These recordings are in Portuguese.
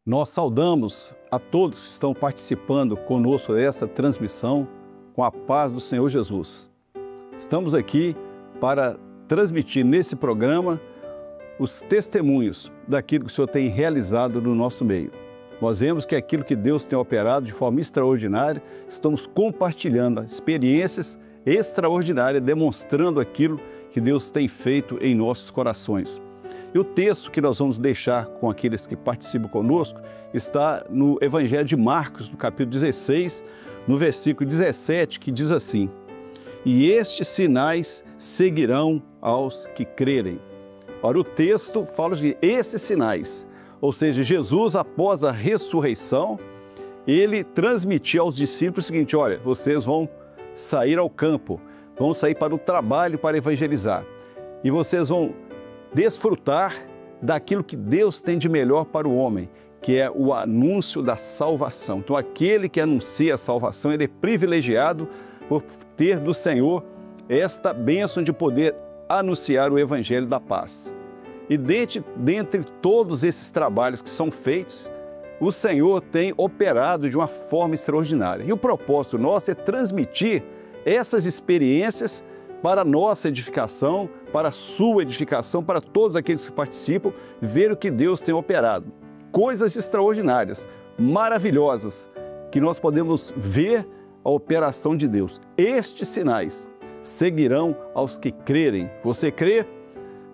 Nós saudamos a todos que estão participando conosco dessa transmissão com a paz do Senhor Jesus. Estamos aqui para transmitir nesse programa os testemunhos daquilo que o Senhor tem realizado no nosso meio. Nós vemos que aquilo que Deus tem operado de forma extraordinária, estamos compartilhando experiências extraordinárias, demonstrando aquilo que Deus tem feito em nossos corações. E o texto que nós vamos deixar com aqueles que participam conosco está no Evangelho de Marcos, no capítulo 16, no versículo 17, que diz assim: "E estes sinais seguirão aos que crerem." Ora, o texto fala de esses sinais, ou seja, Jesus, após a ressurreição, ele transmitiu aos discípulos o seguinte: olha, vocês vão sair ao campo, vão sair para o trabalho para evangelizar, e vocês vão desfrutar daquilo que Deus tem de melhor para o homem, que é o anúncio da salvação. Então, aquele que anuncia a salvação, ele é privilegiado por ter do Senhor esta bênção de poder anunciar o evangelho da paz. E dentre todos esses trabalhos que são feitos, o Senhor tem operado de uma forma extraordinária. E o propósito nosso é transmitir essas experiências para a nossa edificação, para a sua edificação, para todos aqueles que participam, ver o que Deus tem operado. Coisas extraordinárias, maravilhosas, que nós podemos ver a operação de Deus. Estes sinais seguirão aos que crerem. Você crê?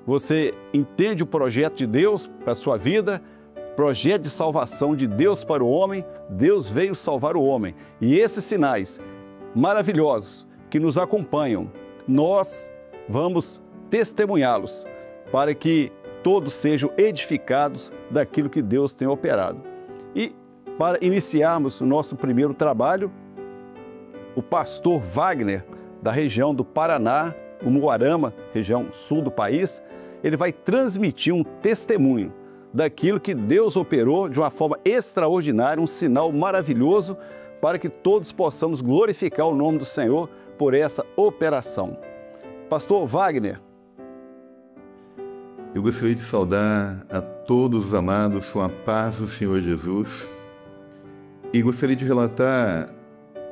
Você entende o projeto de Deus para a sua vida? Projeto de salvação de Deus para o homem? Deus veio salvar o homem. E esses sinais maravilhosos que nos acompanham, nós vamos testemunhá-los para que todos sejam edificados daquilo que Deus tem operado. E para iniciarmos o nosso primeiro trabalho, o pastor Wagner, da região do Paraná, Umuarama, região sul do país, ele vai transmitir um testemunho daquilo que Deus operou de uma forma extraordinária, um sinal maravilhoso para que todos possamos glorificar o nome do Senhor por essa operação. Pastor Wagner. Eu gostaria de saudar a todos os amados com a paz do Senhor Jesus e gostaria de relatar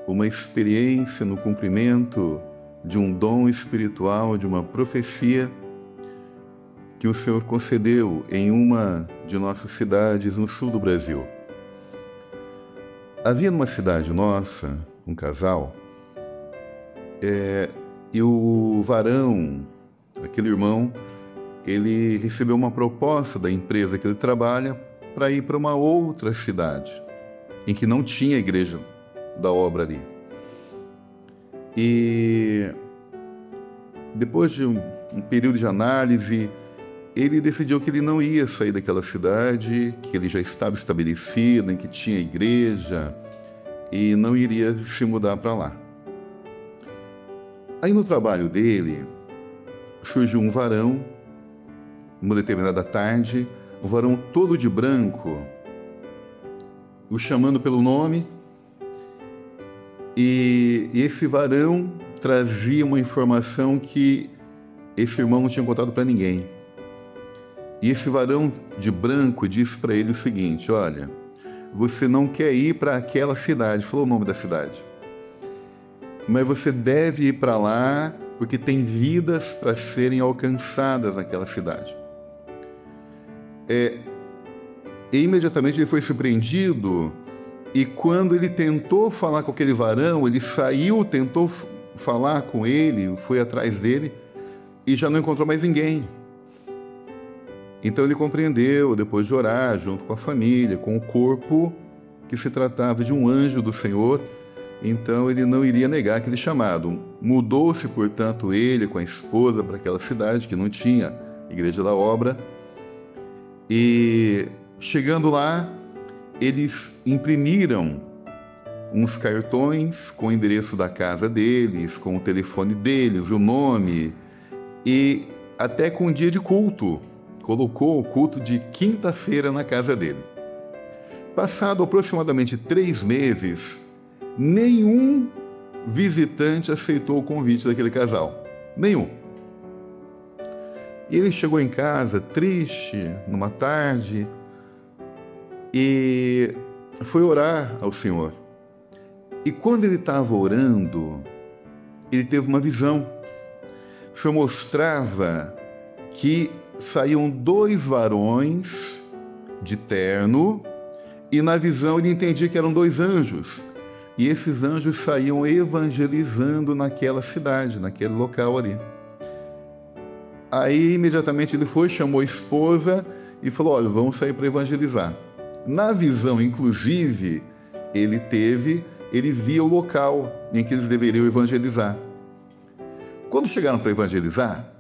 uma experiência no cumprimento de um dom espiritual, de uma profecia que o Senhor concedeu em uma de nossas cidades no sul do Brasil. Havia numa cidade nossa um casal e o varão, aquele irmão, ele recebeu uma proposta da empresa que ele trabalha para ir para uma outra cidade, em que não tinha igreja da obra ali. E depois de um período de análise, ele decidiu que ele não ia sair daquela cidade, que ele já estava estabelecido, em que tinha igreja, e não iria se mudar para lá. Aí no trabalho dele, surgiu um varão, uma determinada tarde, um varão todo de branco, o chamando pelo nome, e esse varão trazia uma informação que esse irmão não tinha contado para ninguém. E esse varão de branco disse para ele o seguinte: olha, você não quer ir para aquela cidade, falou o nome da cidade, mas você deve ir para lá porque tem vidas para serem alcançadas naquela cidade. E imediatamente ele foi surpreendido, e quando ele tentou falar com aquele varão, ele saiu, tentou falar com ele, foi atrás dele e já não encontrou mais ninguém. Então ele compreendeu, depois de orar junto com a família, com o corpo, que se tratava de um anjo do Senhor. Então ele não iria negar aquele chamado. Mudou-se, portanto, ele com a esposa para aquela cidade que não tinha igreja da obra. E chegando lá, eles imprimiram uns cartões com o endereço da casa deles, com o telefone deles, o nome, e até com o dia de culto. Colocou o culto de quinta-feira na casa dele. Passado aproximadamente 3 meses, nenhum visitante aceitou o convite daquele casal. Nenhum. E ele chegou em casa triste, numa tarde, e foi orar ao Senhor. E quando ele estava orando, ele teve uma visão. O Senhor mostrava que saíam 2 varões de terno, e na visão ele entendia que eram 2 anjos. E esses anjos saíam evangelizando naquela cidade, naquele local ali. Aí, imediatamente, ele foi, chamou a esposa e falou, olha, vamos sair para evangelizar. Na visão, inclusive, ele via o local em que eles deveriam evangelizar. Quando chegaram para evangelizar,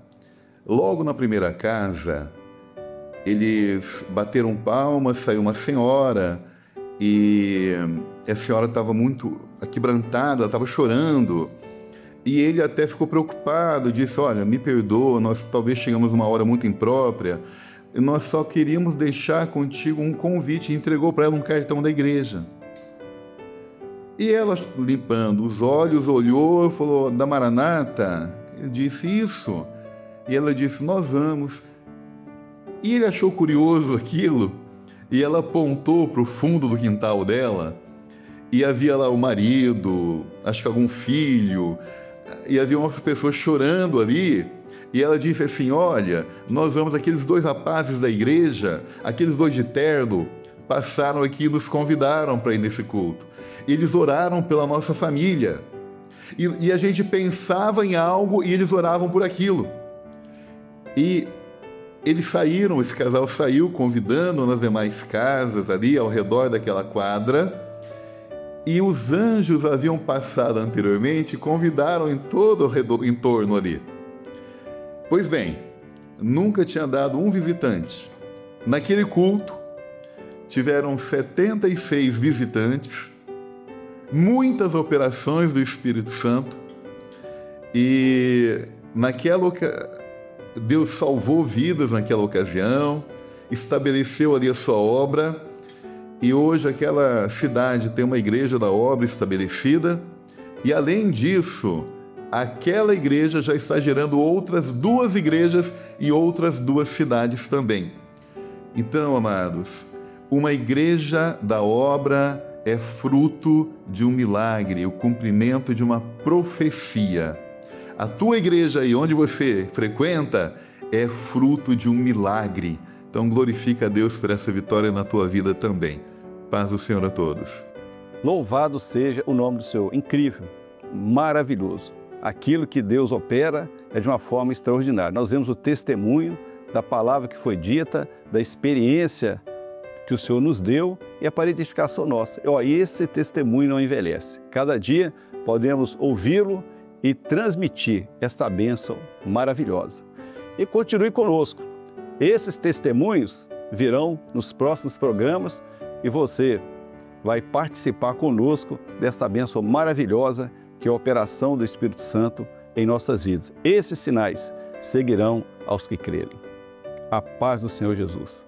logo na primeira casa, eles bateram palmas, saiu uma senhora, e a senhora estava muito aquebrantada, ela estava chorando. E ele até ficou preocupado, disse, olha, me perdoa, nós talvez chegamos uma hora muito imprópria, nós só queríamos deixar contigo um convite, e entregou para ela um cartão da igreja. E ela, limpando os olhos, olhou e falou, da Maranata? Ele disse, isso. E ela disse, nós vamos. E ele achou curioso aquilo, e ela apontou para o fundo do quintal dela, e havia lá o marido, acho que algum filho, e havia umas pessoas chorando ali, e ela disse assim, olha, nós vamos, aqueles 2 rapazes da igreja, aqueles 2 de terno, passaram aqui e nos convidaram para ir nesse culto. Eles oraram pela nossa família, e a gente pensava em algo e eles oravam por aquilo. E eles saíram, esse casal saiu convidando nas demais casas ali ao redor daquela quadra, e os anjos haviam passado anteriormente e convidaram em todo o entorno ali. Pois bem, nunca tinha dado um visitante. Naquele culto, tiveram 76 visitantes, muitas operações do Espírito Santo, e Deus salvou vidas naquela ocasião, estabeleceu ali a sua obra, e hoje aquela cidade tem uma igreja da obra estabelecida, e além disso, aquela igreja já está gerando outras 2 igrejas e outras 2 cidades também. Então, amados, uma igreja da obra é fruto de um milagre, o cumprimento de uma profecia. A tua igreja aí, onde você frequenta, é fruto de um milagre. Então glorifica a Deus por essa vitória na tua vida também. Paz do Senhor a todos. Louvado seja o nome do Senhor. Incrível, maravilhoso. Aquilo que Deus opera é de uma forma extraordinária. Nós vemos o testemunho da palavra que foi dita, da experiência que o Senhor nos deu e a identificação nossa. E esse testemunho não envelhece. Cada dia podemos ouvi-lo e transmitir esta bênção maravilhosa. E continue conosco. Esses testemunhos virão nos próximos programas e você vai participar conosco dessa bênção maravilhosa que é a operação do Espírito Santo em nossas vidas. Esses sinais seguirão aos que crerem. A paz do Senhor Jesus.